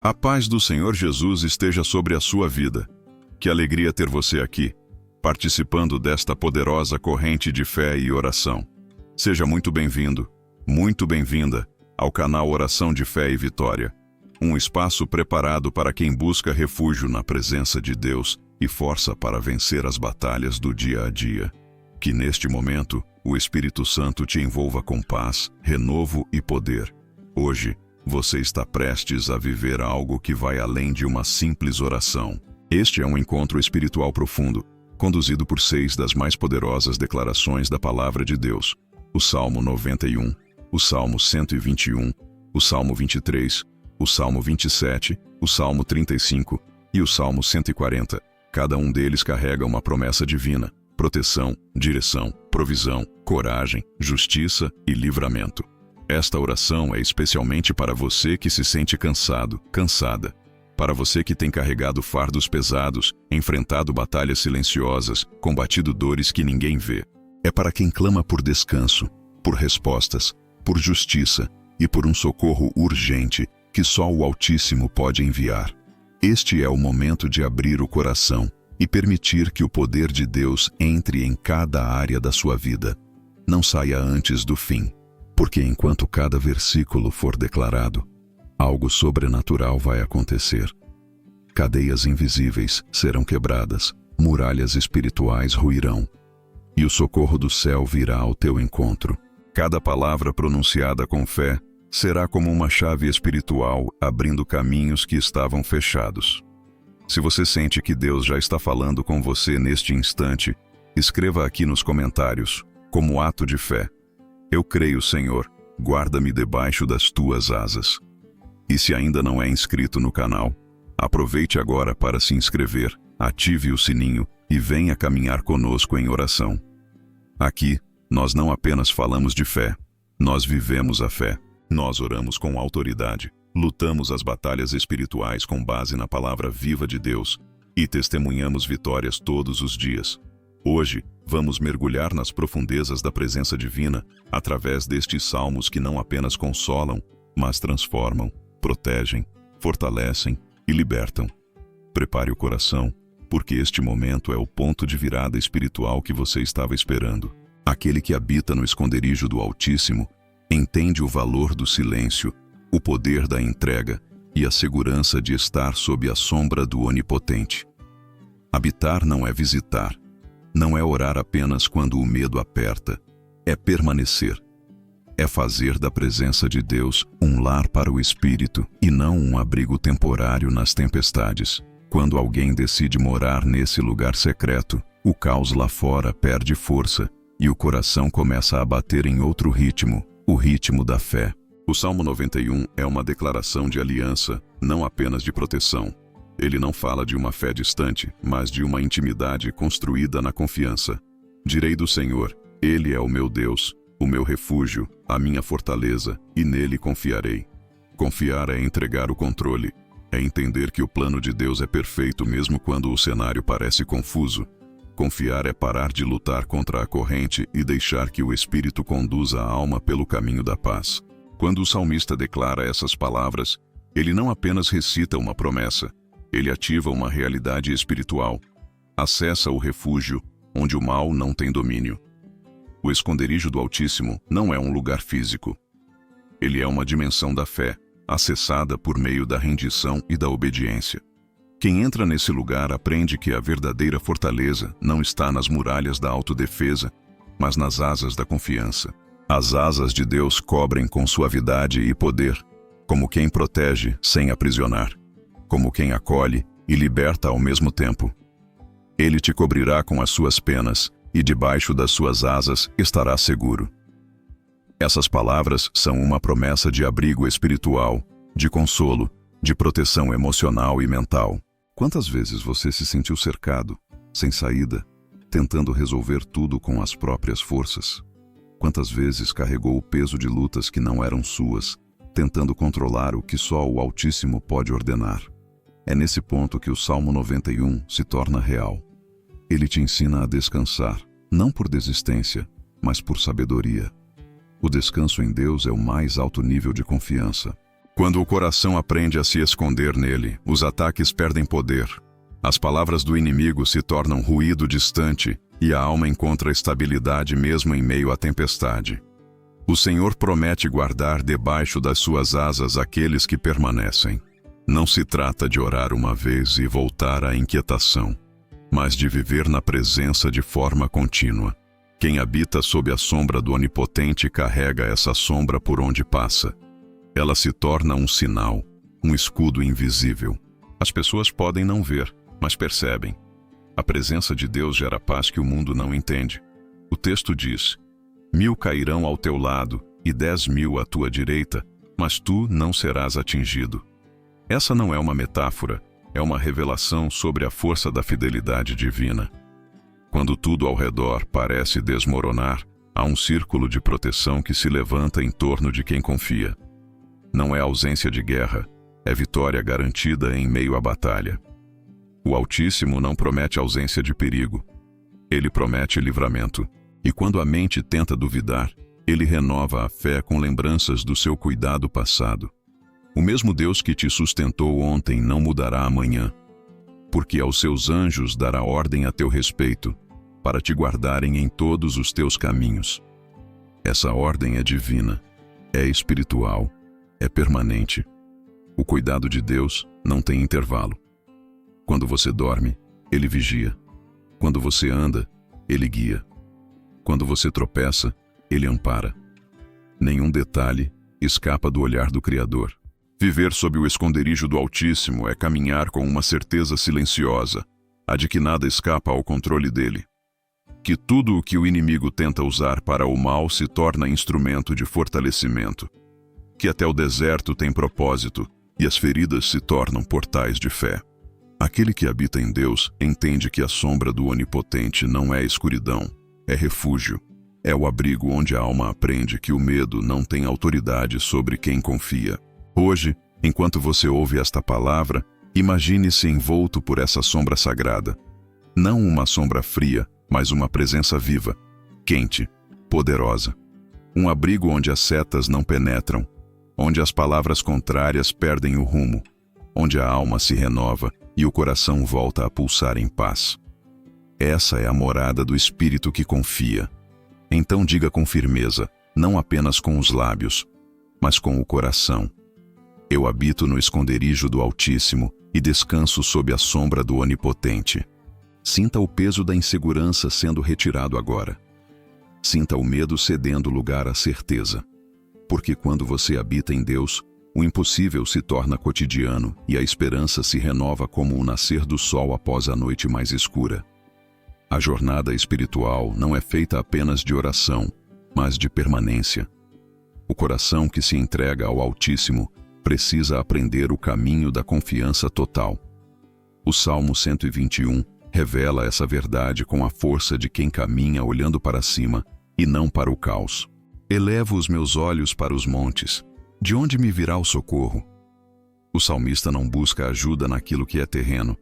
A paz do Senhor Jesus esteja sobre a sua vida. Que alegria ter você aqui, participando desta poderosa corrente de fé e oração. Seja muito bem-vindo, muito bem-vinda ao canal Oração de Fé e Vitória, um espaço preparado para quem busca refúgio na presença de Deus e força para vencer as batalhas do dia a dia. Que neste momento, o Espírito Santo te envolva com paz, renovo e poder. Hoje, você está prestes a viver algo que vai além de uma simples oração. Este é um encontro espiritual profundo, conduzido por 6 das mais poderosas declarações da Palavra de Deus. O Salmo 91, o Salmo 121, o Salmo 23, o Salmo 27, o Salmo 35 e o Salmo 140. Cada um deles carrega uma promessa divina: proteção, direção, provisão, coragem, justiça e livramento. Esta oração é especialmente para você que se sente cansado, cansada. Para você que tem carregado fardos pesados, enfrentado batalhas silenciosas, combatido dores que ninguém vê. É para quem clama por descanso, por respostas, por justiça e por um socorro urgente que só o Altíssimo pode enviar. Este é o momento de abrir o coração e permitir que o poder de Deus entre em cada área da sua vida. Não saia antes do fim, porque enquanto cada versículo for declarado, algo sobrenatural vai acontecer. Cadeias invisíveis serão quebradas, muralhas espirituais ruirão, e o socorro do céu virá ao teu encontro. Cada palavra pronunciada com fé será como uma chave espiritual abrindo caminhos que estavam fechados. Se você sente que Deus já está falando com você neste instante, escreva aqui nos comentários, como ato de fé: eu creio, Senhor, guarda-me debaixo das tuas asas. E se ainda não é inscrito no canal, aproveite agora para se inscrever, ative o sininho e venha caminhar conosco em oração. Aqui, nós não apenas falamos de fé, nós vivemos a fé. Nós oramos com autoridade, lutamos as batalhas espirituais com base na palavra viva de Deus e testemunhamos vitórias todos os dias. Hoje, vamos mergulhar nas profundezas da presença divina através destes salmos que não apenas consolam, mas transformam, protegem, fortalecem e libertam. Prepare o coração, porque este momento é o ponto de virada espiritual que você estava esperando. Aquele que habita no esconderijo do Altíssimo entende o valor do silêncio, o poder da entrega e a segurança de estar sob a sombra do Onipotente. Habitar não é visitar, não é orar apenas quando o medo aperta, é permanecer. É fazer da presença de Deus um lar para o espírito e não um abrigo temporário nas tempestades. Quando alguém decide morar nesse lugar secreto, o caos lá fora perde força e o coração começa a bater em outro ritmo, o ritmo da fé. O Salmo 91 é uma declaração de aliança, não apenas de proteção. Ele não fala de uma fé distante, mas de uma intimidade construída na confiança. Direi do Senhor: Ele é o meu Deus, o meu refúgio, a minha fortaleza, e nele confiarei. Confiar é entregar o controle, é entender que o plano de Deus é perfeito mesmo quando o cenário parece confuso. Confiar é parar de lutar contra a corrente e deixar que o Espírito conduza a alma pelo caminho da paz. Quando o salmista declara essas palavras, ele não apenas recita uma promessa, ele ativa uma realidade espiritual. Acessa o refúgio, onde o mal não tem domínio. O esconderijo do Altíssimo não é um lugar físico. Ele é uma dimensão da fé, acessada por meio da rendição e da obediência. Quem entra nesse lugar aprende que a verdadeira fortaleza não está nas muralhas da autodefesa, mas nas asas da confiança. As asas de Deus cobrem com suavidade e poder, como quem protege sem aprisionar, como quem acolhe e liberta ao mesmo tempo. Ele te cobrirá com as suas penas e debaixo das suas asas estará seguro. Essas palavras são uma promessa de abrigo espiritual, de consolo, de proteção emocional e mental. Quantas vezes você se sentiu cercado, sem saída, tentando resolver tudo com as próprias forças? Quantas vezes carregou o peso de lutas que não eram suas, tentando controlar o que só o Altíssimo pode ordenar? É nesse ponto que o Salmo 91 se torna real. Ele te ensina a descansar, não por desistência, mas por sabedoria. O descanso em Deus é o mais alto nível de confiança. Quando o coração aprende a se esconder nele, os ataques perdem poder. As palavras do inimigo se tornam ruído distante e a alma encontra estabilidade mesmo em meio à tempestade. O Senhor promete guardar debaixo das suas asas aqueles que permanecem. Não se trata de orar uma vez e voltar à inquietação, mas de viver na presença de forma contínua. Quem habita sob a sombra do Onipotente carrega essa sombra por onde passa. Ela se torna um sinal, um escudo invisível. As pessoas podem não ver, mas percebem. A presença de Deus gera paz que o mundo não entende. O texto diz: 1000 cairão ao teu lado e 10.000 à tua direita, mas tu não serás atingido. Essa não é uma metáfora, é uma revelação sobre a força da fidelidade divina. Quando tudo ao redor parece desmoronar, há um círculo de proteção que se levanta em torno de quem confia. Não é ausência de guerra, é vitória garantida em meio à batalha. O Altíssimo não promete ausência de perigo. Ele promete livramento. E quando a mente tenta duvidar, ele renova a fé com lembranças do seu cuidado passado. O mesmo Deus que te sustentou ontem não mudará amanhã, porque aos seus anjos dará ordem a teu respeito, para te guardarem em todos os teus caminhos. Essa ordem é divina, é espiritual, é permanente. O cuidado de Deus não tem intervalo. Quando você dorme, Ele vigia. Quando você anda, Ele guia. Quando você tropeça, Ele ampara. Nenhum detalhe escapa do olhar do Criador. Viver sob o esconderijo do Altíssimo é caminhar com uma certeza silenciosa, a de que nada escapa ao controle dele. Que tudo o que o inimigo tenta usar para o mal se torna instrumento de fortalecimento. Que até o deserto tem propósito e as feridas se tornam portais de fé. Aquele que habita em Deus entende que a sombra do Onipotente não é escuridão, é refúgio. É o abrigo onde a alma aprende que o medo não tem autoridade sobre quem confia. Hoje, enquanto você ouve esta palavra, imagine-se envolto por essa sombra sagrada. Não uma sombra fria, mas uma presença viva, quente, poderosa. Um abrigo onde as setas não penetram, onde as palavras contrárias perdem o rumo, onde a alma se renova e o coração volta a pulsar em paz. Essa é a morada do espírito que confia. Então diga com firmeza, não apenas com os lábios, mas com o coração: eu habito no esconderijo do Altíssimo e descanso sob a sombra do Onipotente. Sinta o peso da insegurança sendo retirado agora. Sinta o medo cedendo lugar à certeza. Porque quando você habita em Deus, o impossível se torna cotidiano e a esperança se renova como o nascer do sol após a noite mais escura. A jornada espiritual não é feita apenas de oração, mas de permanência. O coração que se entrega ao Altíssimo precisa aprender o caminho da confiança total. O Salmo 121 revela essa verdade com a força de quem caminha olhando para cima e não para o caos. Elevo os meus olhos para os montes. De onde me virá o socorro? O salmista não busca ajuda naquilo que é terreno.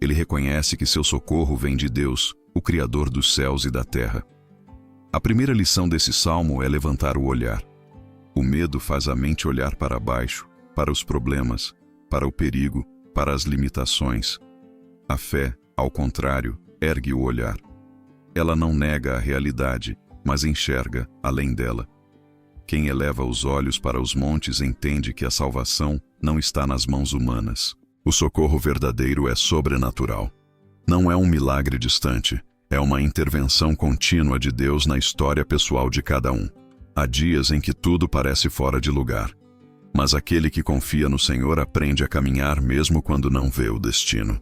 Ele reconhece que seu socorro vem de Deus, o Criador dos céus e da terra. A primeira lição desse salmo é levantar o olhar. O medo faz a mente olhar para baixo, para os problemas, para o perigo, para as limitações. A fé, ao contrário, ergue o olhar. Ela não nega a realidade, mas enxerga além dela. Quem eleva os olhos para os montes entende que a salvação não está nas mãos humanas. O socorro verdadeiro é sobrenatural. Não é um milagre distante, é uma intervenção contínua de Deus na história pessoal de cada um. Há dias em que tudo parece fora de lugar, mas aquele que confia no Senhor aprende a caminhar mesmo quando não vê o destino.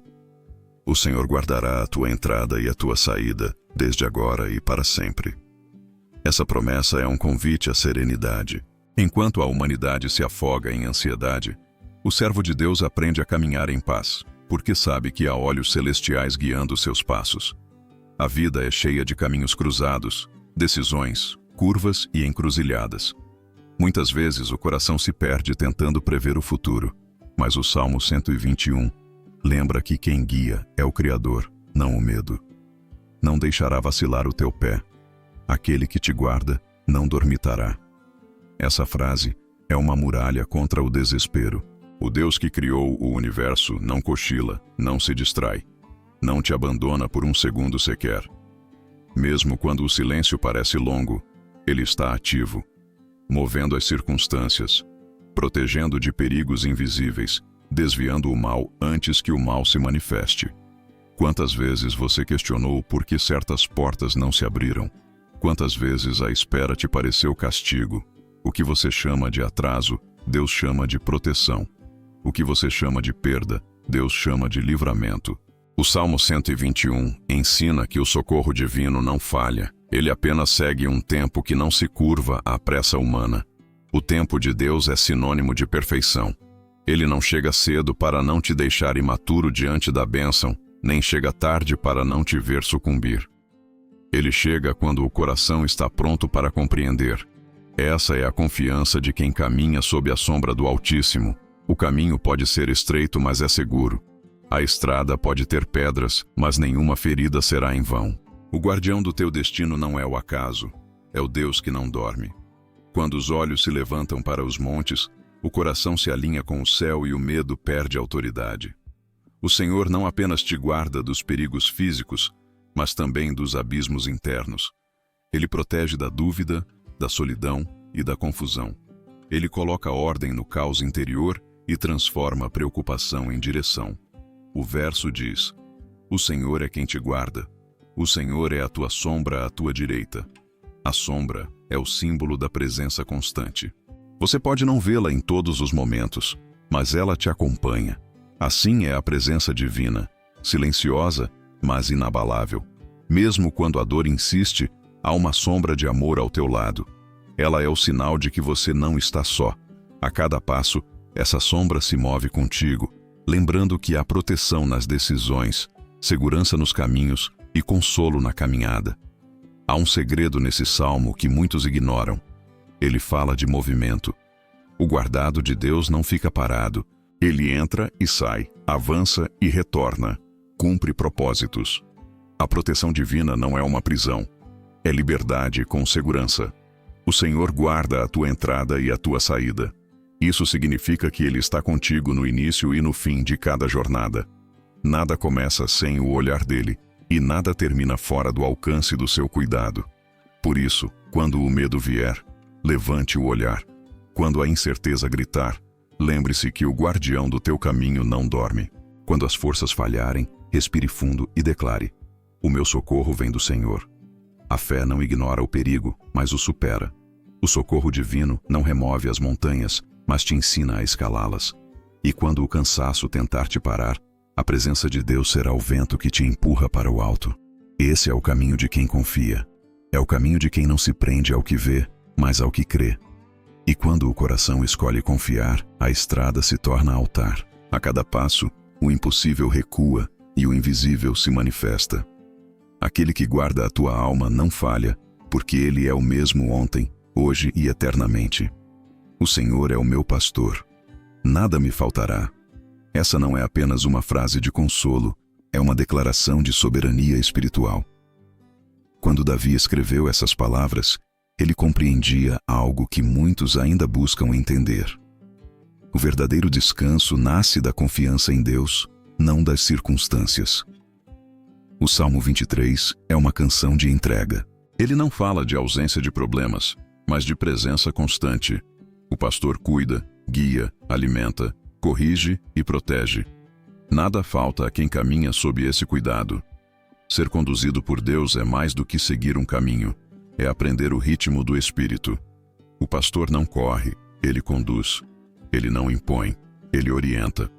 O Senhor guardará a tua entrada e a tua saída, desde agora e para sempre. Essa promessa é um convite à serenidade. Enquanto a humanidade se afoga em ansiedade, o servo de Deus aprende a caminhar em paz, porque sabe que há olhos celestiais guiando seus passos. A vida é cheia de caminhos cruzados, decisões, curvas e encruzilhadas. Muitas vezes o coração se perde tentando prever o futuro, mas o Salmo 121 lembra que quem guia é o Criador, não o medo. Não deixará vacilar o teu pé. Aquele que te guarda não dormitará. Essa frase é uma muralha contra o desespero. O Deus que criou o universo não cochila, não se distrai, não te abandona por um segundo sequer. Mesmo quando o silêncio parece longo, Ele está ativo, movendo as circunstâncias, protegendo de perigos invisíveis, desviando o mal antes que o mal se manifeste. Quantas vezes você questionou por que certas portas não se abriram? Quantas vezes a espera te pareceu castigo? O que você chama de atraso, Deus chama de proteção. O que você chama de perda, Deus chama de livramento. O Salmo 121 ensina que o socorro divino não falha. Ele apenas segue um tempo que não se curva à pressa humana. O tempo de Deus é sinônimo de perfeição. Ele não chega cedo para não te deixar imaturo diante da bênção, nem chega tarde para não te ver sucumbir. Ele chega quando o coração está pronto para compreender. Essa é a confiança de quem caminha sob a sombra do Altíssimo. O caminho pode ser estreito, mas é seguro. A estrada pode ter pedras, mas nenhuma ferida será em vão. O guardião do teu destino não é o acaso, é o Deus que não dorme. Quando os olhos se levantam para os montes, o coração se alinha com o céu e o medo perde autoridade. O Senhor não apenas te guarda dos perigos físicos, mas também dos abismos internos. Ele protege da dúvida, da solidão e da confusão. Ele coloca ordem no caos interior e transforma a preocupação em direção. O verso diz: O Senhor é quem te guarda. O Senhor é a tua sombra à tua direita. A sombra é o símbolo da presença constante. Você pode não vê-la em todos os momentos, mas ela te acompanha. Assim é a presença divina, silenciosa, mas inabalável. Mesmo quando a dor insiste, há uma sombra de amor ao teu lado. Ela é o sinal de que você não está só. A cada passo, essa sombra se move contigo, lembrando que há proteção nas decisões, segurança nos caminhos e consolo na caminhada. Há um segredo nesse salmo que muitos ignoram. Ele fala de movimento. O guardado de Deus não fica parado. Ele entra e sai, avança e retorna, cumpre propósitos. A proteção divina não é uma prisão, é liberdade com segurança. O Senhor guarda a tua entrada e a tua saída. Isso significa que Ele está contigo no início e no fim de cada jornada. Nada começa sem o olhar dele, e nada termina fora do alcance do seu cuidado. Por isso, quando o medo vier, levante o olhar. Quando a incerteza gritar, lembre-se que o guardião do teu caminho não dorme. Quando as forças falharem, respire fundo e declare: O meu socorro vem do Senhor. A fé não ignora o perigo, mas o supera. O socorro divino não remove as montanhas, mas te ensina a escalá-las. E quando o cansaço tentar te parar, a presença de Deus será o vento que te empurra para o alto. Esse é o caminho de quem confia. É o caminho de quem não se prende ao que vê, mas ao que crê. E quando o coração escolhe confiar, a estrada se torna altar. A cada passo, o impossível recua e o invisível se manifesta. Aquele que guarda a tua alma não falha, porque Ele é o mesmo ontem, hoje e eternamente. O Senhor é o meu pastor. Nada me faltará. Essa não é apenas uma frase de consolo, é uma declaração de soberania espiritual. Quando Davi escreveu essas palavras, ele compreendia algo que muitos ainda buscam entender. O verdadeiro descanso nasce da confiança em Deus, não das circunstâncias. O Salmo 23 é uma canção de entrega. Ele não fala de ausência de problemas, mas de presença constante. O pastor cuida, guia, alimenta, corrige e protege. Nada falta a quem caminha sob esse cuidado. Ser conduzido por Deus é mais do que seguir um caminho, é aprender o ritmo do Espírito. O pastor não corre, ele conduz. Ele não impõe, ele orienta.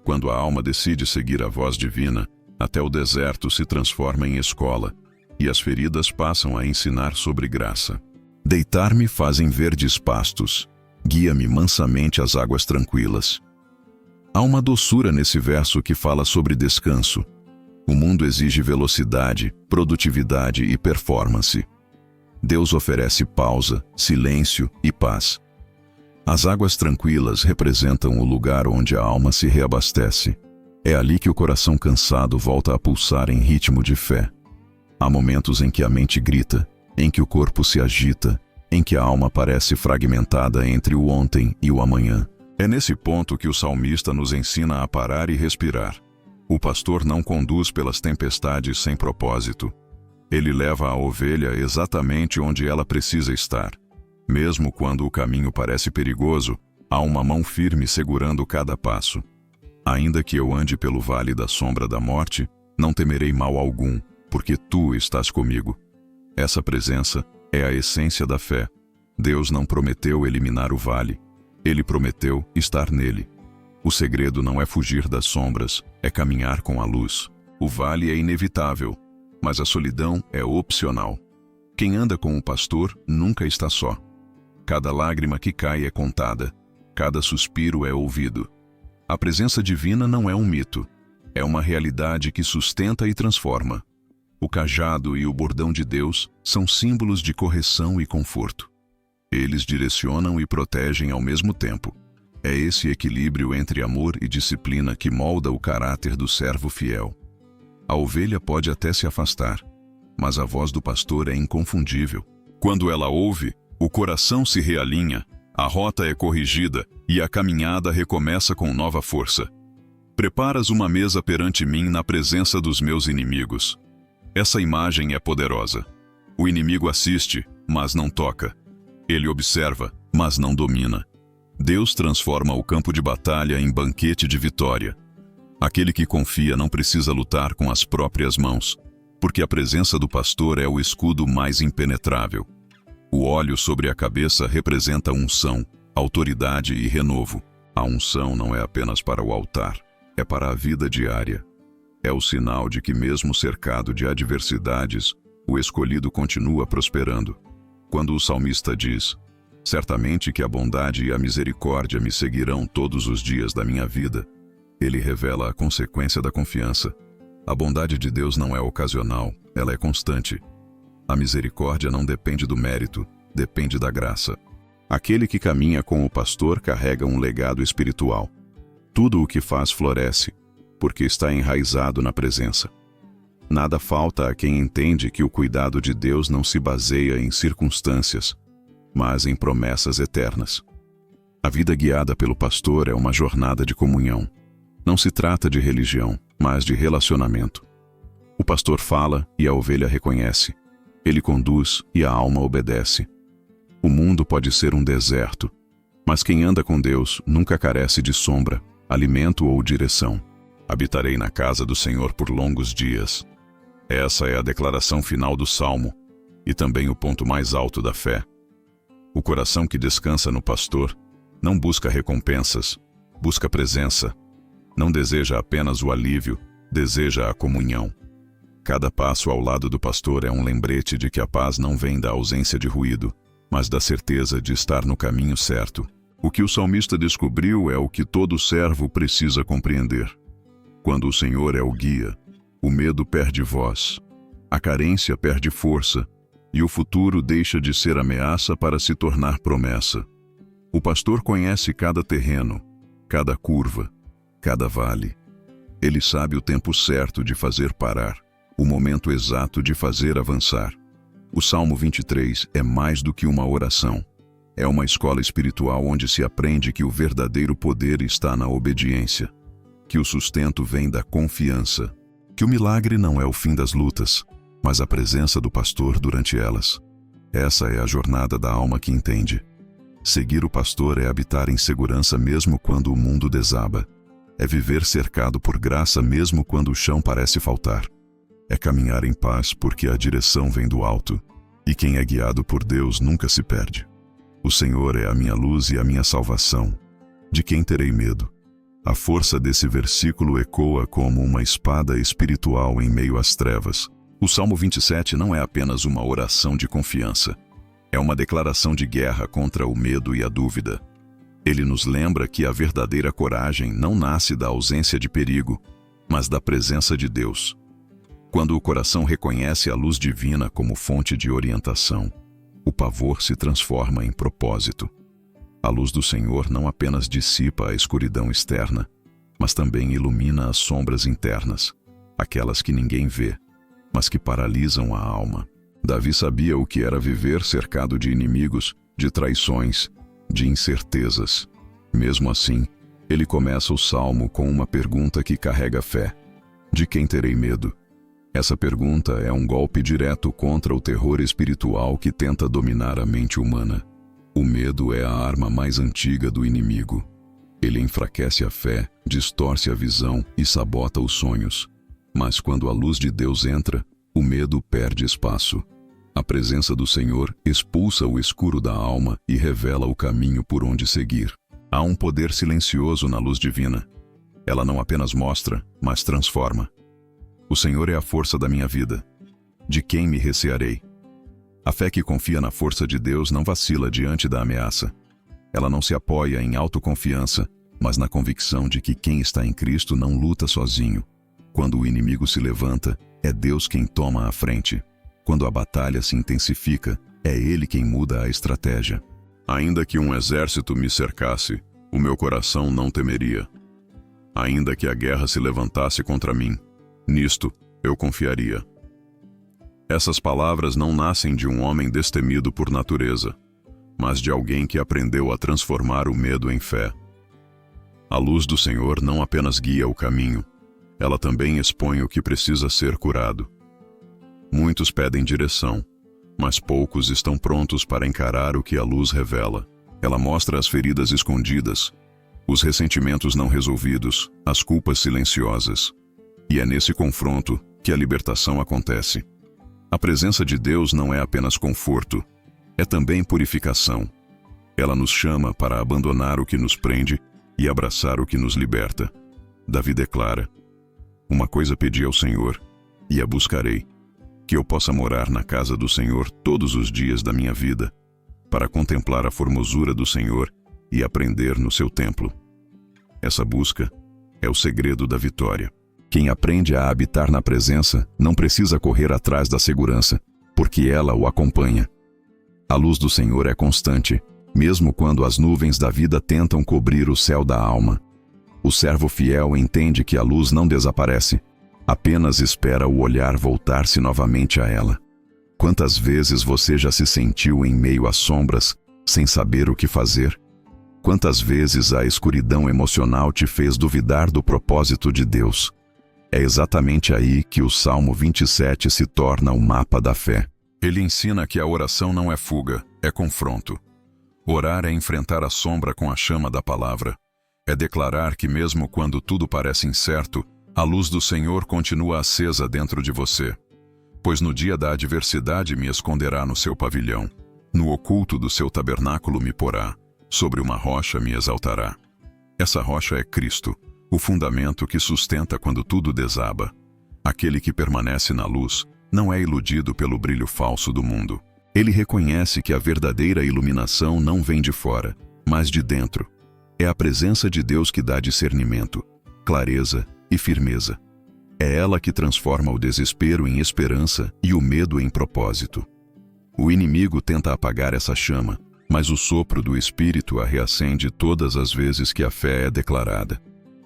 Quando a alma decide seguir a voz divina, até o deserto se transforma em escola, e as feridas passam a ensinar sobre graça. Deitar-me fazem verdes pastos, guia-me mansamente às águas tranquilas. Há uma doçura nesse verso que fala sobre descanso. O mundo exige velocidade, produtividade e performance. Deus oferece pausa, silêncio e paz. As águas tranquilas representam o lugar onde a alma se reabastece. É ali que o coração cansado volta a pulsar em ritmo de fé. Há momentos em que a mente grita, em que o corpo se agita, em que a alma parece fragmentada entre o ontem e o amanhã. É nesse ponto que o salmista nos ensina a parar e respirar. O pastor não conduz pelas tempestades sem propósito. Ele leva a ovelha exatamente onde ela precisa estar. Mesmo quando o caminho parece perigoso, há uma mão firme segurando cada passo. Ainda que eu ande pelo vale da sombra da morte, não temerei mal algum, porque tu estás comigo. Essa presença é a essência da fé. Deus não prometeu eliminar o vale. Ele prometeu estar nele. O segredo não é fugir das sombras, é caminhar com a luz. O vale é inevitável, mas a solidão é opcional. Quem anda com o pastor nunca está só. Cada lágrima que cai é contada, cada suspiro é ouvido. A presença divina não é um mito, é uma realidade que sustenta e transforma. O cajado e o bordão de Deus são símbolos de correção e conforto. Eles direcionam e protegem ao mesmo tempo. É esse equilíbrio entre amor e disciplina que molda o caráter do servo fiel. A ovelha pode até se afastar, mas a voz do pastor é inconfundível. Quando ela ouve, o coração se realinha, a rota é corrigida e a caminhada recomeça com nova força. Preparas uma mesa perante mim na presença dos meus inimigos. Essa imagem é poderosa. O inimigo assiste, mas não toca. Ele observa, mas não domina. Deus transforma o campo de batalha em banquete de vitória. Aquele que confia não precisa lutar com as próprias mãos, porque a presença do pastor é o escudo mais impenetrável. O óleo sobre a cabeça representa unção, autoridade e renovo. A unção não é apenas para o altar, é para a vida diária. É o sinal de que mesmo cercado de adversidades, o escolhido continua prosperando. Quando o salmista diz: "Certamente que a bondade e a misericórdia me seguirão todos os dias da minha vida", ele revela a consequência da confiança. A bondade de Deus não é ocasional, ela é constante. A misericórdia não depende do mérito, depende da graça. Aquele que caminha com o pastor carrega um legado espiritual. Tudo o que faz floresce, porque está enraizado na presença. Nada falta a quem entende que o cuidado de Deus não se baseia em circunstâncias, mas em promessas eternas. A vida guiada pelo pastor é uma jornada de comunhão. Não se trata de religião, mas de relacionamento. O pastor fala e a ovelha reconhece. Ele conduz e a alma obedece. O mundo pode ser um deserto, mas quem anda com Deus nunca carece de sombra, alimento ou direção. Habitarei na casa do Senhor por longos dias. Essa é a declaração final do Salmo, e também o ponto mais alto da fé. O coração que descansa no pastor não busca recompensas, busca presença. Não deseja apenas o alívio, deseja a comunhão. Cada passo ao lado do pastor é um lembrete de que a paz não vem da ausência de ruído, mas da certeza de estar no caminho certo. O que o salmista descobriu é o que todo servo precisa compreender. Quando o Senhor é o guia, o medo perde voz, a carência perde força, e o futuro deixa de ser ameaça para se tornar promessa. O pastor conhece cada terreno, cada curva, cada vale. Ele sabe o tempo certo de fazer parar, o momento exato de fazer avançar. O Salmo 23 é mais do que uma oração. É uma escola espiritual onde se aprende que o verdadeiro poder está na obediência, que o sustento vem da confiança, que o milagre não é o fim das lutas, mas a presença do pastor durante elas. Essa é a jornada da alma que entende. Seguir o pastor é habitar em segurança mesmo quando o mundo desaba. É viver cercado por graça mesmo quando o chão parece faltar. É caminhar em paz porque a direção vem do alto, e quem é guiado por Deus nunca se perde. O Senhor é a minha luz e a minha salvação. De quem terei medo? A força desse versículo ecoa como uma espada espiritual em meio às trevas. O Salmo 27 não é apenas uma oração de confiança. É uma declaração de guerra contra o medo e a dúvida. Ele nos lembra que a verdadeira coragem não nasce da ausência de perigo, mas da presença de Deus. Quando o coração reconhece a luz divina como fonte de orientação, o pavor se transforma em propósito. A luz do Senhor não apenas dissipa a escuridão externa, mas também ilumina as sombras internas, aquelas que ninguém vê, mas que paralisam a alma. Davi sabia o que era viver cercado de inimigos, de traições, de incertezas. Mesmo assim, ele começa o salmo com uma pergunta que carrega fé. De quem terei medo? Essa pergunta é um golpe direto contra o terror espiritual que tenta dominar a mente humana. O medo é a arma mais antiga do inimigo. Ele enfraquece a fé, distorce a visão e sabota os sonhos. Mas quando a luz de Deus entra, o medo perde espaço. A presença do Senhor expulsa o escuro da alma e revela o caminho por onde seguir. Há um poder silencioso na luz divina. Ela não apenas mostra, mas transforma. O Senhor é a força da minha vida. De quem me recearei? A fé que confia na força de Deus não vacila diante da ameaça. Ela não se apoia em autoconfiança, mas na convicção de que quem está em Cristo não luta sozinho. Quando o inimigo se levanta, é Deus quem toma a frente. Quando a batalha se intensifica, é Ele quem muda a estratégia. Ainda que um exército me cercasse, o meu coração não temeria. Ainda que a guerra se levantasse contra mim, nisto eu confiaria. Essas palavras não nascem de um homem destemido por natureza, mas de alguém que aprendeu a transformar o medo em fé. A luz do Senhor não apenas guia o caminho, ela também expõe o que precisa ser curado. Muitos pedem direção, mas poucos estão prontos para encarar o que a luz revela. Ela mostra as feridas escondidas, os ressentimentos não resolvidos, as culpas silenciosas. E é nesse confronto que a libertação acontece. A presença de Deus não é apenas conforto, é também purificação. Ela nos chama para abandonar o que nos prende e abraçar o que nos liberta. Davi declara: uma coisa pedi ao Senhor, e a buscarei, que eu possa morar na casa do Senhor todos os dias da minha vida, para contemplar a formosura do Senhor e aprender no seu templo. Essa busca é o segredo da vitória. Quem aprende a habitar na presença não precisa correr atrás da segurança, porque ela o acompanha. A luz do Senhor é constante, mesmo quando as nuvens da vida tentam cobrir o céu da alma. O servo fiel entende que a luz não desaparece, apenas espera o olhar voltar-se novamente a ela. Quantas vezes você já se sentiu em meio às sombras, sem saber o que fazer? Quantas vezes a escuridão emocional te fez duvidar do propósito de Deus? É exatamente aí que o Salmo 27 se torna o mapa da fé. Ele ensina que a oração não é fuga, é confronto. Orar é enfrentar a sombra com a chama da palavra. É declarar que mesmo quando tudo parece incerto, a luz do Senhor continua acesa dentro de você. Pois no dia da adversidade me esconderá no seu pavilhão. No oculto do seu tabernáculo me porá. Sobre uma rocha me exaltará. Essa rocha é Cristo, o fundamento que sustenta quando tudo desaba. Aquele que permanece na luz não é iludido pelo brilho falso do mundo. Ele reconhece que a verdadeira iluminação não vem de fora, mas de dentro. É a presença de Deus que dá discernimento, clareza e firmeza. É ela que transforma o desespero em esperança e o medo em propósito. O inimigo tenta apagar essa chama, mas o sopro do Espírito a reacende todas as vezes que a fé é declarada.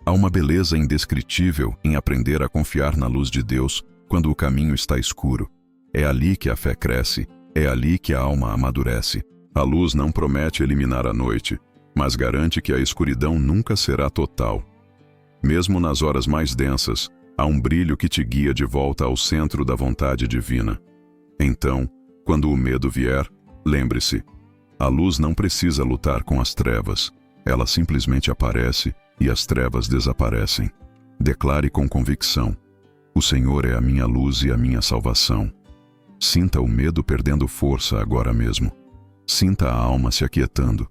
Há uma beleza indescritível em aprender a confiar na luz de Deus quando o caminho está escuro. É ali que a fé cresce, é ali que a alma amadurece. A luz não promete eliminar a noite, mas garante que a escuridão nunca será total. Mesmo nas horas mais densas, há um brilho que te guia de volta ao centro da vontade divina. Então, quando o medo vier, lembre-se, a luz não precisa lutar com as trevas, ela simplesmente aparece e as trevas desaparecem. Declare com convicção: o Senhor é a minha luz e a minha salvação. Sinta o medo perdendo força agora mesmo. Sinta a alma se aquietando.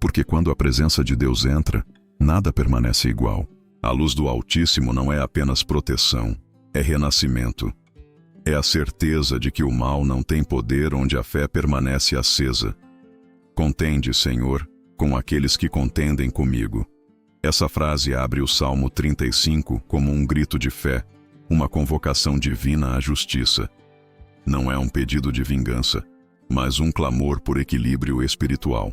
Porque quando a presença de Deus entra, nada permanece igual. A luz do Altíssimo não é apenas proteção, é renascimento. É a certeza de que o mal não tem poder onde a fé permanece acesa. Contende, Senhor, com aqueles que contendem comigo. Essa frase abre o Salmo 35 como um grito de fé, uma convocação divina à justiça. Não é um pedido de vingança, mas um clamor por equilíbrio espiritual.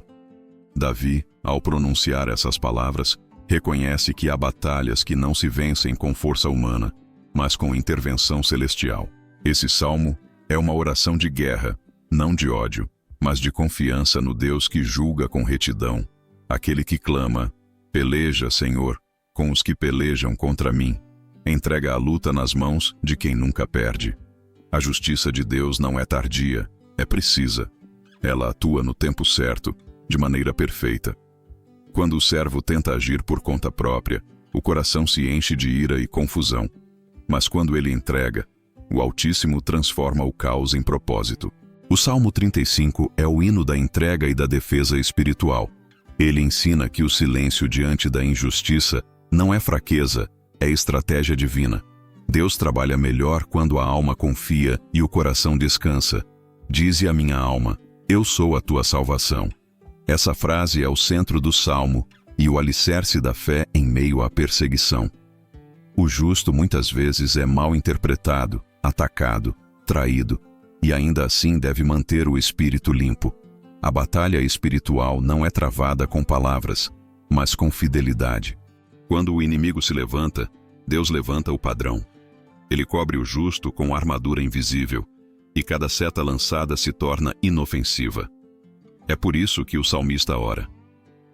Davi, ao pronunciar essas palavras, reconhece que há batalhas que não se vencem com força humana, mas com intervenção celestial. Esse salmo É uma oração de guerra, não de ódio, mas de confiança no Deus que julga com retidão. Aquele que clama: peleja, Senhor, com os que pelejam contra mim. Entrega a luta nas mãos de quem nunca perde. A justiça de Deus não é tardia, é precisa. Ela atua no tempo certo, de maneira perfeita. Quando o servo tenta agir por conta própria, o coração se enche de ira e confusão. Mas quando ele entrega, o Altíssimo transforma o caos em propósito. O Salmo 35 é o hino da entrega e da defesa espiritual. Ele ensina que o silêncio diante da injustiça não é fraqueza, é estratégia divina. Deus trabalha melhor quando a alma confia e o coração descansa. Dize a minha alma: eu sou a tua salvação. Essa frase é o centro do Salmo e o alicerce da fé em meio à perseguição. O justo muitas vezes é mal interpretado, atacado, traído, e ainda assim deve manter o espírito limpo. A batalha espiritual não é travada com palavras, mas com fidelidade. Quando o inimigo se levanta, Deus levanta o padrão. Ele cobre o justo com armadura invisível, e cada seta lançada se torna inofensiva. É por isso que o salmista ora: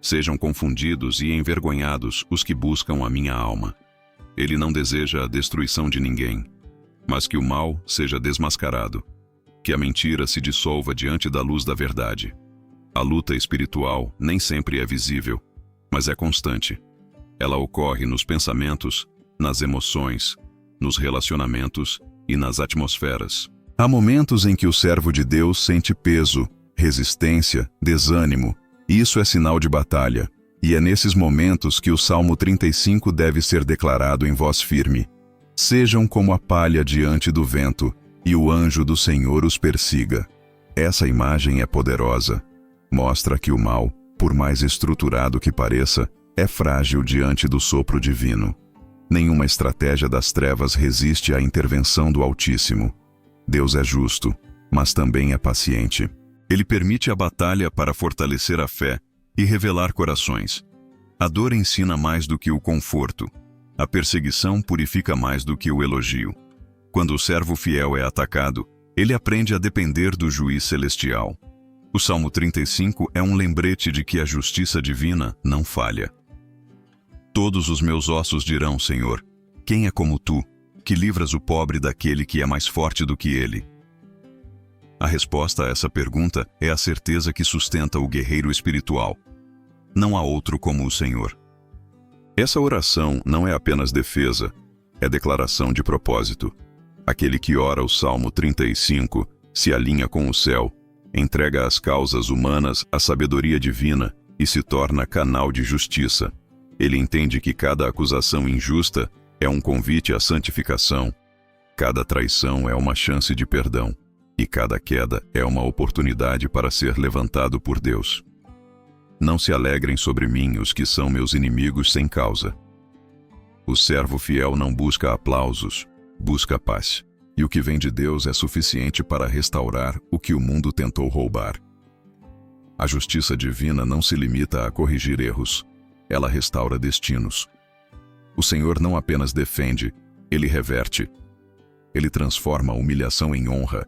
sejam confundidos e envergonhados os que buscam a minha alma. Ele não deseja a destruição de ninguém, mas que o mal seja desmascarado, que a mentira se dissolva diante da luz da verdade. A luta espiritual nem sempre é visível, mas é constante. Ela ocorre nos pensamentos, nas emoções, nos relacionamentos e nas atmosferas. Há momentos em que o servo de Deus sente peso, resistência, desânimo, e isso é sinal de batalha. E é nesses momentos que o Salmo 35 deve ser declarado em voz firme: sejam como a palha diante do vento, e o anjo do Senhor os persiga. Essa imagem é poderosa. Mostra que o mal, por mais estruturado que pareça, é frágil diante do sopro divino. Nenhuma estratégia das trevas resiste à intervenção do Altíssimo. Deus é justo, mas também é paciente. Ele permite a batalha para fortalecer a fé e revelar corações. A dor ensina mais do que o conforto. A perseguição purifica mais do que o elogio. Quando o servo fiel é atacado, ele aprende a depender do juiz celestial. O Salmo 35 é um lembrete de que a justiça divina não falha. Todos os meus ossos dirão: Senhor, quem é como tu, que livras o pobre daquele que é mais forte do que ele? A resposta a essa pergunta é a certeza que sustenta o guerreiro espiritual. Não há outro como o Senhor. Essa oração não é apenas defesa, é declaração de propósito. Aquele que ora o Salmo 35 se alinha com o céu, entrega às causas humanas a sabedoria divina e se torna canal de justiça. Ele entende que cada acusação injusta é um convite à santificação, cada traição é uma chance de perdão, e cada queda é uma oportunidade para ser levantado por Deus. Não se alegrem sobre mim os que são meus inimigos sem causa. O servo fiel não busca aplausos, busca paz. E o que vem de Deus é suficiente para restaurar o que o mundo tentou roubar. A justiça divina não se limita a corrigir erros, ela restaura destinos. O Senhor não apenas defende, ele reverte. Ele transforma a humilhação em honra,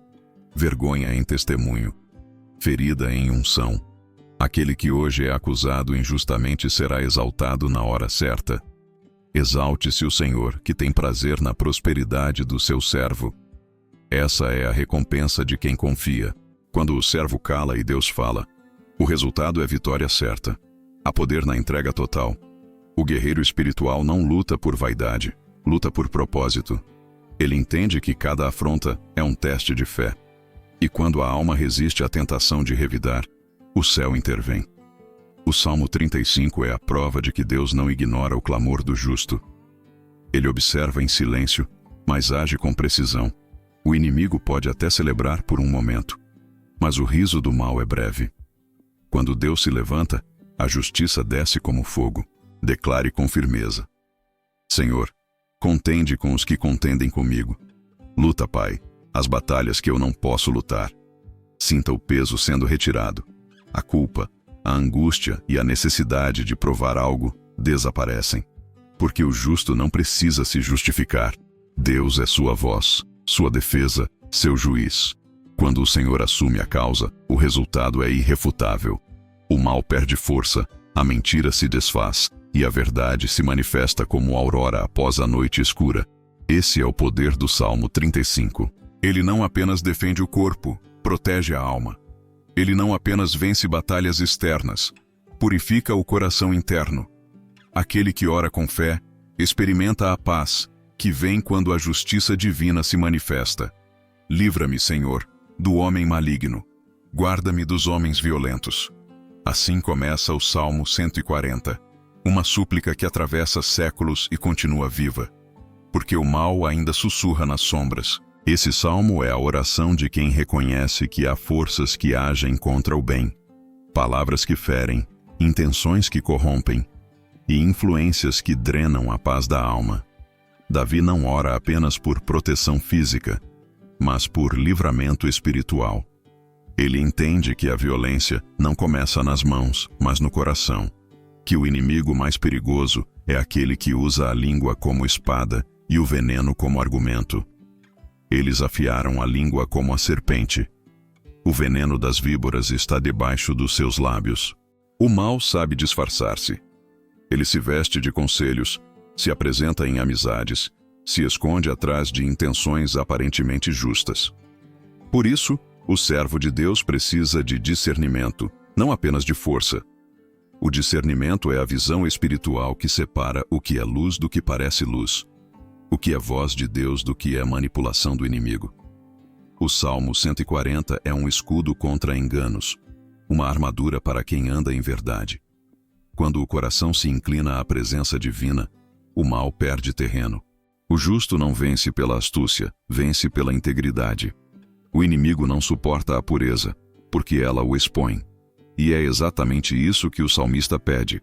vergonha em testemunho, ferida em unção. Aquele que hoje é acusado injustamente será exaltado na hora certa. Exalte-se o Senhor, que tem prazer na prosperidade do seu servo. Essa é a recompensa de quem confia. Quando o servo cala e Deus fala, o resultado é vitória certa. Há poder na entrega total. O guerreiro espiritual não luta por vaidade, luta por propósito. Ele entende que cada afronta é um teste de fé. E quando a alma resiste à tentação de revidar, o céu intervém. O Salmo 35 é a prova de que Deus não ignora o clamor do justo. Ele observa em silêncio, mas age com precisão. O inimigo pode até celebrar por um momento, mas o riso do mal é breve. Quando Deus se levanta, a justiça desce como fogo. Declare com firmeza: Senhor, contende com os que contendem comigo. Luta, Pai, as batalhas que eu não posso lutar. Sinta o peso sendo retirado. A culpa, a angústia e a necessidade de provar algo desaparecem. Porque o justo não precisa se justificar. Deus é sua voz, sua defesa, seu juiz. Quando o Senhor assume a causa, o resultado é irrefutável. O mal perde força, a mentira se desfaz, e a verdade se manifesta como aurora após a noite escura. Esse é o poder do Salmo 35. Ele não apenas defende o corpo, protege a alma. Ele não apenas vence batalhas externas, purifica o coração interno. Aquele que ora com fé, experimenta a paz, que vem quando a justiça divina se manifesta. Livra-me, Senhor, do homem maligno. Guarda-me dos homens violentos. Assim começa o Salmo 140, uma súplica que atravessa séculos e continua viva. Porque o mal ainda sussurra nas sombras. Esse salmo é a oração de quem reconhece que há forças que agem contra o bem, palavras que ferem, intenções que corrompem e influências que drenam a paz da alma. Davi não ora apenas por proteção física, mas por livramento espiritual. Ele entende que a violência não começa nas mãos, mas no coração, que o inimigo mais perigoso é aquele que usa a língua como espada e o veneno como argumento. Eles afiaram a língua como a serpente. O veneno das víboras está debaixo dos seus lábios. O mal sabe disfarçar-se. Ele se veste de conselhos, se apresenta em amizades, se esconde atrás de intenções aparentemente justas. Por isso, o servo de Deus precisa de discernimento, não apenas de força. O discernimento é a visão espiritual que separa o que é luz do que parece luz, o que é voz de Deus do que é manipulação do inimigo. O Salmo 140 é um escudo contra enganos, uma armadura para quem anda em verdade. Quando o coração se inclina à presença divina, o mal perde terreno. O justo não vence pela astúcia, vence pela integridade. O inimigo não suporta a pureza, porque ela o expõe. E é exatamente isso que o salmista pede.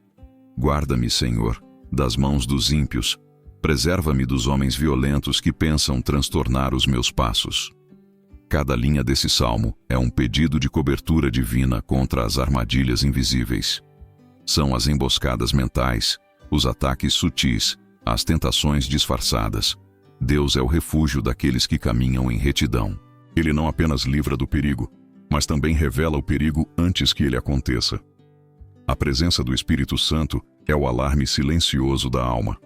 Guarda-me, Senhor, das mãos dos ímpios. Preserva-me dos homens violentos que pensam transtornar os meus passos. Cada linha desse salmo é um pedido de cobertura divina contra as armadilhas invisíveis. São as emboscadas mentais, os ataques sutis, as tentações disfarçadas. Deus é o refúgio daqueles que caminham em retidão. Ele não apenas livra do perigo, mas também revela o perigo antes que ele aconteça. A presença do Espírito Santo é o alarme silencioso da alma.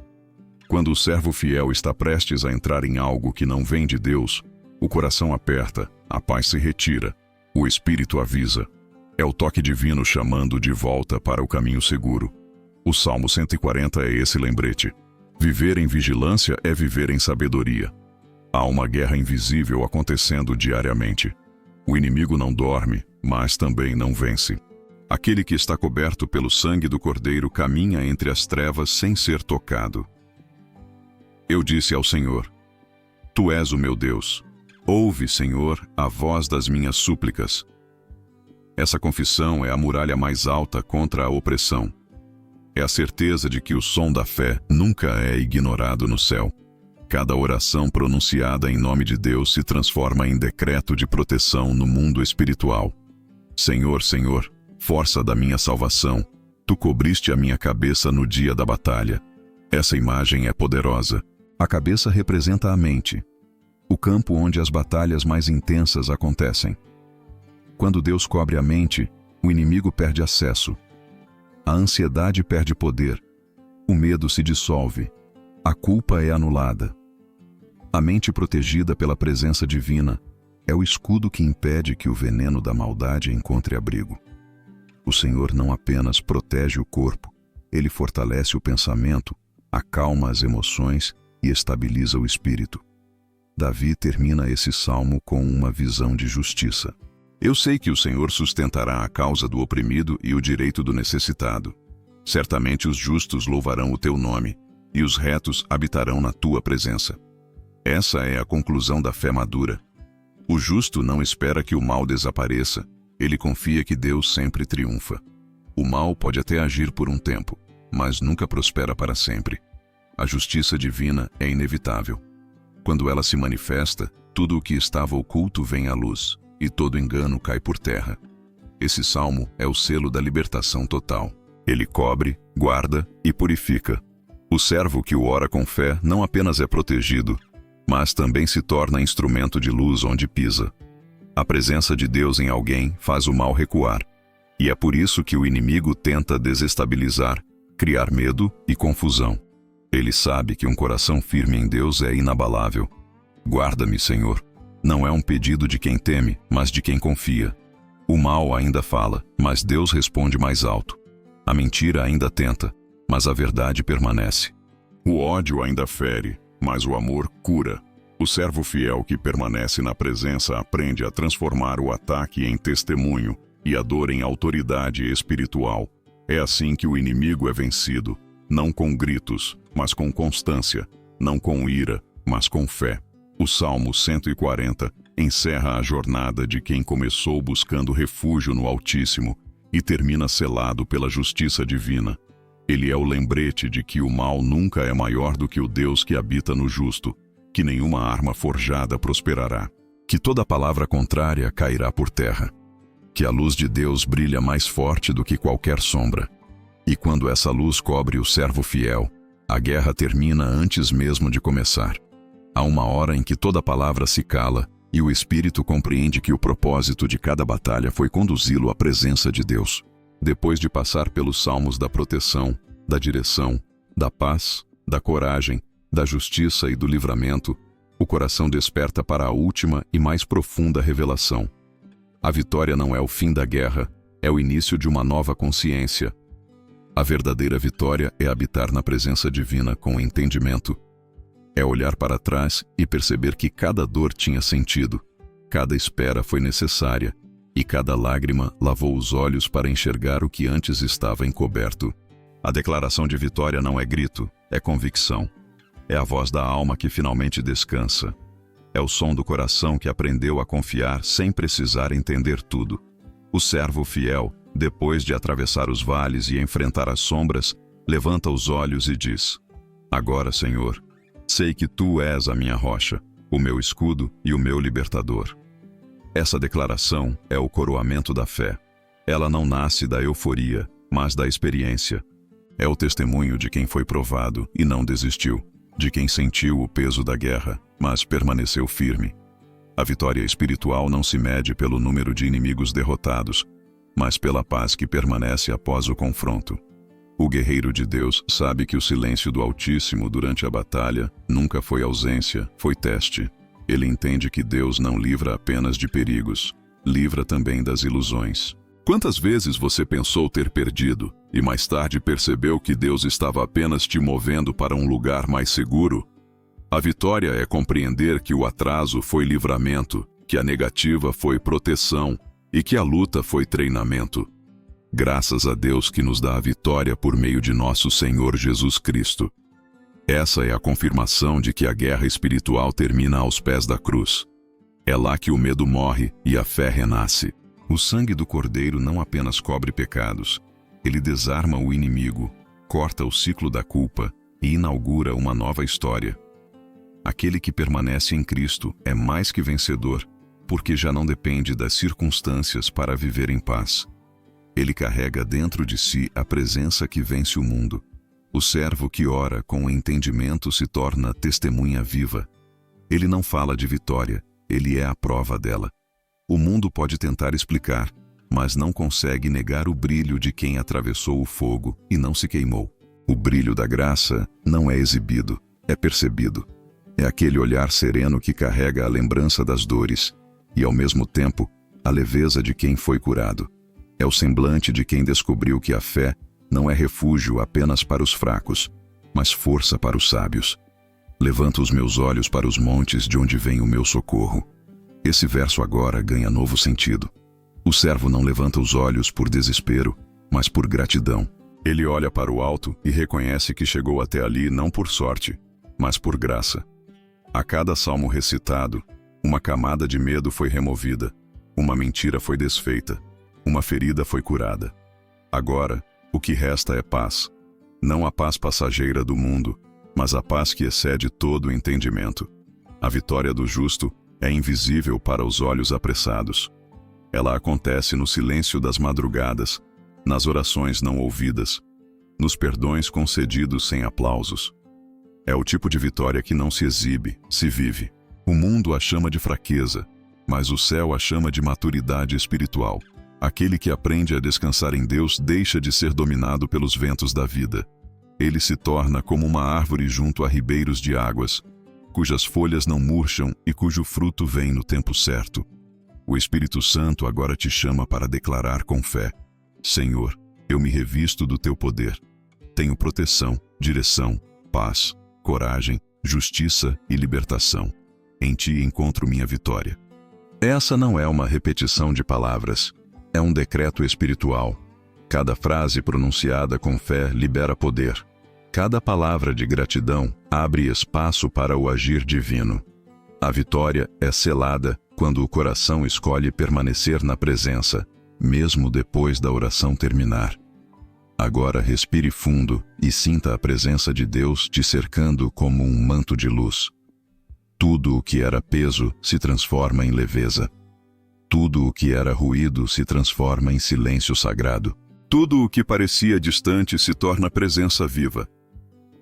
Quando o servo fiel está prestes a entrar em algo que não vem de Deus, o coração aperta, a paz se retira, o Espírito avisa. É o toque divino chamando de volta para o caminho seguro. O Salmo 140 é esse lembrete. Viver em vigilância é viver em sabedoria. Há uma guerra invisível acontecendo diariamente. O inimigo não dorme, mas também não vence. Aquele que está coberto pelo sangue do Cordeiro caminha entre as trevas sem ser tocado. Eu disse ao Senhor: Tu és o meu Deus. Ouve, Senhor, a voz das minhas súplicas. Essa confissão é a muralha mais alta contra a opressão. É a certeza de que o som da fé nunca é ignorado no céu. Cada oração pronunciada em nome de Deus se transforma em decreto de proteção no mundo espiritual. Senhor, Senhor, força da minha salvação, Tu cobriste a minha cabeça no dia da batalha. Essa imagem é poderosa. A cabeça representa a mente, o campo onde as batalhas mais intensas acontecem. Quando Deus cobre a mente, o inimigo perde acesso. A ansiedade perde poder. O medo se dissolve. A culpa é anulada. A mente protegida pela presença divina é o escudo que impede que o veneno da maldade encontre abrigo. O Senhor não apenas protege o corpo, Ele fortalece o pensamento, acalma as emoções e estabiliza o espírito. Davi termina esse salmo com uma visão de justiça. Eu sei que o Senhor sustentará a causa do oprimido e o direito do necessitado. Certamente os justos louvarão o teu nome, e os retos habitarão na tua presença. Essa é a conclusão da fé madura. O justo não espera que o mal desapareça, ele confia que Deus sempre triunfa. O mal pode até agir por um tempo, mas nunca prospera para sempre. A justiça divina é inevitável. Quando ela se manifesta, tudo o que estava oculto vem à luz, e todo engano cai por terra. Esse salmo é o selo da libertação total. Ele cobre, guarda e purifica. O servo que o ora com fé não apenas é protegido, mas também se torna instrumento de luz onde pisa. A presença de Deus em alguém faz o mal recuar. E é por isso que o inimigo tenta desestabilizar, criar medo e confusão. Ele sabe que um coração firme em Deus é inabalável. Guarda-me, Senhor. Não é um pedido de quem teme, mas de quem confia. O mal ainda fala, mas Deus responde mais alto. A mentira ainda tenta, mas a verdade permanece. O ódio ainda fere, mas o amor cura. O servo fiel que permanece na presença aprende a transformar o ataque em testemunho e a dor em autoridade espiritual. É assim que o inimigo é vencido, não com gritos, mas com constância, não com ira, mas com fé. O Salmo 140 encerra a jornada de quem começou buscando refúgio no Altíssimo e termina selado pela justiça divina. Ele é o lembrete de que o mal nunca é maior do que o Deus que habita no justo, que nenhuma arma forjada prosperará, que toda palavra contrária cairá por terra, que a luz de Deus brilha mais forte do que qualquer sombra. E quando essa luz cobre o servo fiel, a guerra termina antes mesmo de começar. Há uma hora em que toda palavra se cala e o Espírito compreende que o propósito de cada batalha foi conduzi-lo à presença de Deus. Depois de passar pelos salmos da proteção, da direção, da paz, da coragem, da justiça e do livramento, o coração desperta para a última e mais profunda revelação. A vitória não é o fim da guerra, é o início de uma nova consciência. A verdadeira vitória é habitar na presença divina com entendimento. É olhar para trás e perceber que cada dor tinha sentido, cada espera foi necessária e cada lágrima lavou os olhos para enxergar o que antes estava encoberto. A declaração de vitória não é grito, é convicção. É a voz da alma que finalmente descansa. É o som do coração que aprendeu a confiar sem precisar entender tudo. O servo fiel, depois de atravessar os vales e enfrentar as sombras, levanta os olhos e diz: Agora, Senhor, sei que Tu és a minha rocha, o meu escudo e o meu libertador. Essa declaração é o coroamento da fé. Ela não nasce da euforia, mas da experiência. É o testemunho de quem foi provado e não desistiu, de quem sentiu o peso da guerra, mas permaneceu firme. A vitória espiritual não se mede pelo número de inimigos derrotados, mas pela paz que permanece após o confronto. O guerreiro de Deus sabe que o silêncio do Altíssimo durante a batalha nunca foi ausência, foi teste. Ele entende que Deus não livra apenas de perigos, livra também das ilusões. Quantas vezes você pensou ter perdido e mais tarde percebeu que Deus estava apenas te movendo para um lugar mais seguro? A vitória é compreender que o atraso foi livramento, que a negativa foi proteção e que a luta foi treinamento. Graças a Deus que nos dá a vitória por meio de nosso Senhor Jesus Cristo. Essa é a confirmação de que a guerra espiritual termina aos pés da cruz. É lá que o medo morre e a fé renasce. O sangue do Cordeiro não apenas cobre pecados, ele desarma o inimigo, corta o ciclo da culpa e inaugura uma nova história. Aquele que permanece em Cristo é mais que vencedor, porque já não depende das circunstâncias para viver em paz. Ele carrega dentro de si a presença que vence o mundo. O servo que ora com entendimento se torna testemunha viva. Ele não fala de vitória, ele é a prova dela. O mundo pode tentar explicar, mas não consegue negar o brilho de quem atravessou o fogo e não se queimou. O brilho da graça não é exibido, é percebido. É aquele olhar sereno que carrega a lembrança das dores e, ao mesmo tempo, a leveza de quem foi curado. É o semblante de quem descobriu que a fé não é refúgio apenas para os fracos, mas força para os sábios. Levanto os meus olhos para os montes de onde vem o meu socorro. Esse verso agora ganha novo sentido. O servo não levanta os olhos por desespero, mas por gratidão. Ele olha para o alto e reconhece que chegou até ali não por sorte, mas por graça. A cada salmo recitado, uma camada de medo foi removida, uma mentira foi desfeita, uma ferida foi curada. Agora, o que resta é paz. Não a paz passageira do mundo, mas a paz que excede todo o entendimento. A vitória do justo é invisível para os olhos apressados. Ela acontece no silêncio das madrugadas, nas orações não ouvidas, nos perdões concedidos sem aplausos. É o tipo de vitória que não se exibe, se vive. O mundo a chama de fraqueza, mas o céu a chama de maturidade espiritual. Aquele que aprende a descansar em Deus deixa de ser dominado pelos ventos da vida. Ele se torna como uma árvore junto a ribeiros de águas, cujas folhas não murcham e cujo fruto vem no tempo certo. O Espírito Santo agora te chama para declarar com fé: Senhor, eu me revisto do teu poder. Tenho proteção, direção, paz, coragem, justiça e libertação. Em ti encontro minha vitória. Essa não é uma repetição de palavras. É um decreto espiritual. Cada frase pronunciada com fé libera poder. Cada palavra de gratidão abre espaço para o agir divino. A vitória é selada quando o coração escolhe permanecer na presença, mesmo depois da oração terminar. Agora respire fundo e sinta a presença de Deus te cercando como um manto de luz. Tudo o que era peso se transforma em leveza. Tudo o que era ruído se transforma em silêncio sagrado. Tudo o que parecia distante se torna presença viva.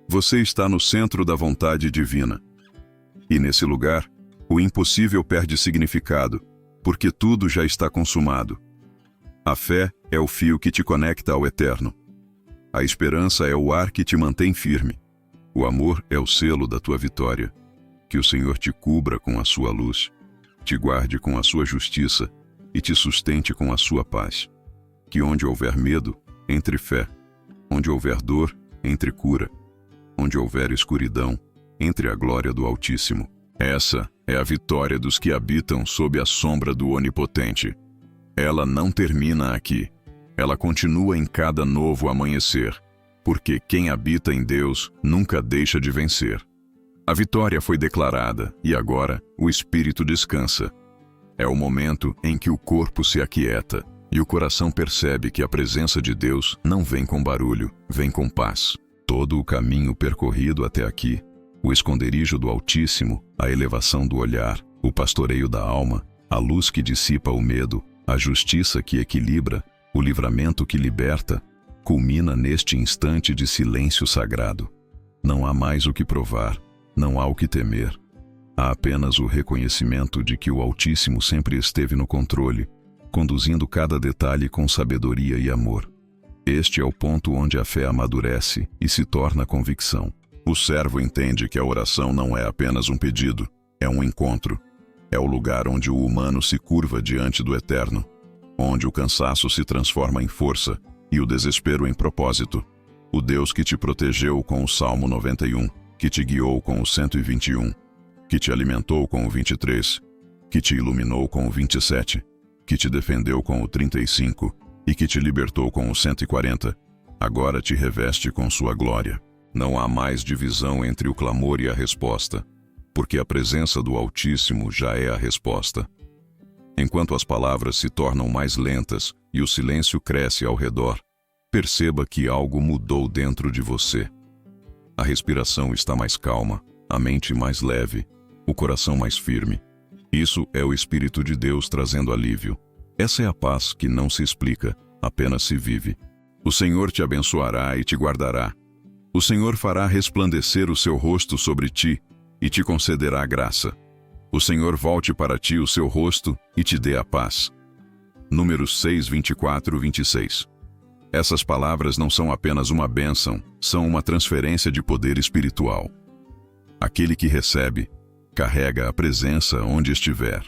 Você está no centro da vontade divina. E nesse lugar, o impossível perde significado, porque tudo já está consumado. A fé é o fio que te conecta ao eterno. A esperança é o ar que te mantém firme. O amor é o selo da tua vitória. Que o Senhor te cubra com a sua luz, te guarde com a sua justiça e te sustente com a sua paz. Que onde houver medo, entre fé. Onde houver dor, entre cura. Onde houver escuridão, entre a glória do Altíssimo. Essa é a vitória dos que habitam sob a sombra do Onipotente. Ela não termina aqui. Ela continua em cada novo amanhecer, porque quem habita em Deus nunca deixa de vencer. A vitória foi declarada e agora o espírito descansa. É o momento em que o corpo se aquieta e o coração percebe que a presença de Deus não vem com barulho, vem com paz. Todo o caminho percorrido até aqui, o esconderijo do Altíssimo, a elevação do olhar, o pastoreio da alma, a luz que dissipa o medo, a justiça que equilibra, o livramento que liberta, culmina neste instante de silêncio sagrado. Não há mais o que provar, não há o que temer. Há apenas o reconhecimento de que o Altíssimo sempre esteve no controle, conduzindo cada detalhe com sabedoria e amor. Este é o ponto onde a fé amadurece e se torna convicção. O servo entende que a oração não é apenas um pedido, é um encontro. É o lugar onde o humano se curva diante do eterno, onde o cansaço se transforma em força e o desespero em propósito. O Deus que te protegeu com o Salmo 91, que te guiou com o 121, que te alimentou com o 23, que te iluminou com o 27, que te defendeu com o 35, e que te libertou com o 140, agora te reveste com sua glória. Não há mais divisão entre o clamor e a resposta, porque a presença do Altíssimo já é a resposta. Enquanto as palavras se tornam mais lentas e o silêncio cresce ao redor, perceba que algo mudou dentro de você. A respiração está mais calma, a mente mais leve, o coração mais firme. Isso é o Espírito de Deus trazendo alívio. Essa é a paz que não se explica, apenas se vive. O Senhor te abençoará e te guardará. O Senhor fará resplandecer o seu rosto sobre ti e te concederá graça. O Senhor volte para ti o seu rosto e te dê a paz. Números 6, 24, 26. Essas palavras não são apenas uma bênção, são uma transferência de poder espiritual. Aquele que recebe, carrega a presença onde estiver.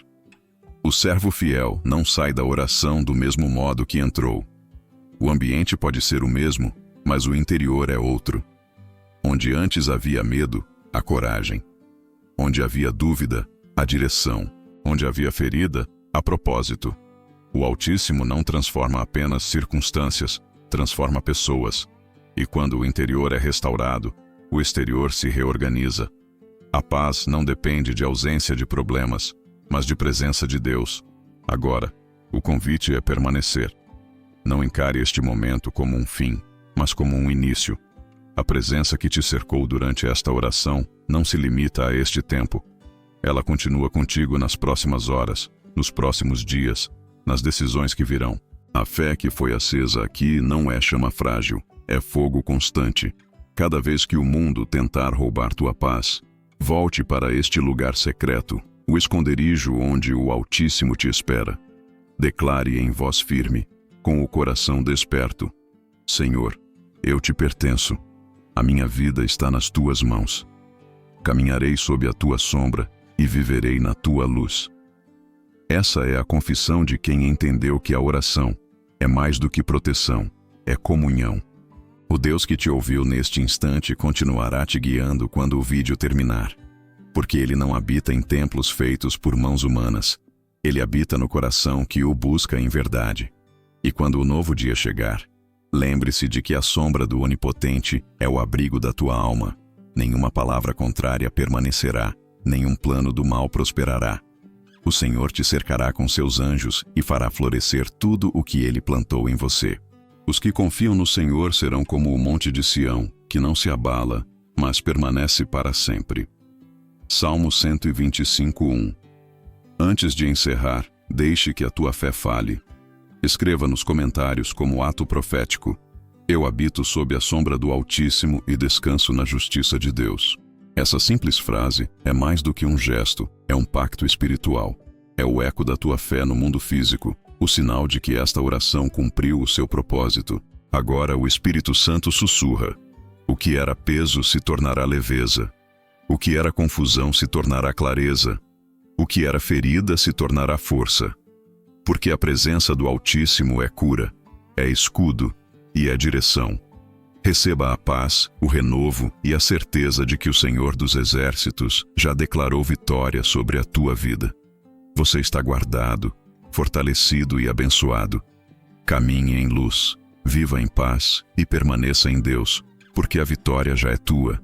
O servo fiel não sai da oração do mesmo modo que entrou. O ambiente pode ser o mesmo, mas o interior é outro. Onde antes havia medo, há coragem. Onde havia dúvida, há direção. Onde havia ferida, há propósito. O Altíssimo não transforma apenas circunstâncias, transforma pessoas. E quando o interior é restaurado, o exterior se reorganiza. A paz não depende de ausência de problemas, mas de presença de Deus. Agora, o convite é permanecer. Não encare este momento como um fim, mas como um início. A presença que te cercou durante esta oração não se limita a este tempo. Ela continua contigo nas próximas horas, nos próximos dias, nas decisões que virão. A fé que foi acesa aqui não é chama frágil, é fogo constante. Cada vez que o mundo tentar roubar tua paz, volte para este lugar secreto, o esconderijo onde o Altíssimo te espera. Declare em voz firme, com o coração desperto: Senhor, eu te pertenço. A minha vida está nas tuas mãos. Caminharei sob a tua sombra e viverei na tua luz. Essa é a confissão de quem entendeu que a oração é mais do que proteção, é comunhão. O Deus que te ouviu neste instante continuará te guiando quando o vídeo terminar. Porque Ele não habita em templos feitos por mãos humanas. Ele habita no coração que o busca em verdade. E quando o novo dia chegar, lembre-se de que a sombra do Onipotente é o abrigo da tua alma. Nenhuma palavra contrária permanecerá, nenhum plano do mal prosperará. O Senhor te cercará com seus anjos e fará florescer tudo o que Ele plantou em você. Os que confiam no Senhor serão como o monte de Sião, que não se abala, mas permanece para sempre. Salmo 125:1. Antes de encerrar, deixe que a tua fé fale. Escreva nos comentários como ato profético: Eu habito sob a sombra do Altíssimo e descanso na justiça de Deus. Essa simples frase é mais do que um gesto, é um pacto espiritual. É o eco da tua fé no mundo físico, o sinal de que esta oração cumpriu o seu propósito. Agora o Espírito Santo sussurra: o que era peso se tornará leveza. O que era confusão se tornará clareza. O que era ferida se tornará força. Porque a presença do Altíssimo é cura, é escudo e é direção. Receba a paz, o renovo e a certeza de que o Senhor dos Exércitos já declarou vitória sobre a tua vida. Você está guardado, fortalecido e abençoado. Caminhe em luz, viva em paz e permaneça em Deus, porque a vitória já é tua.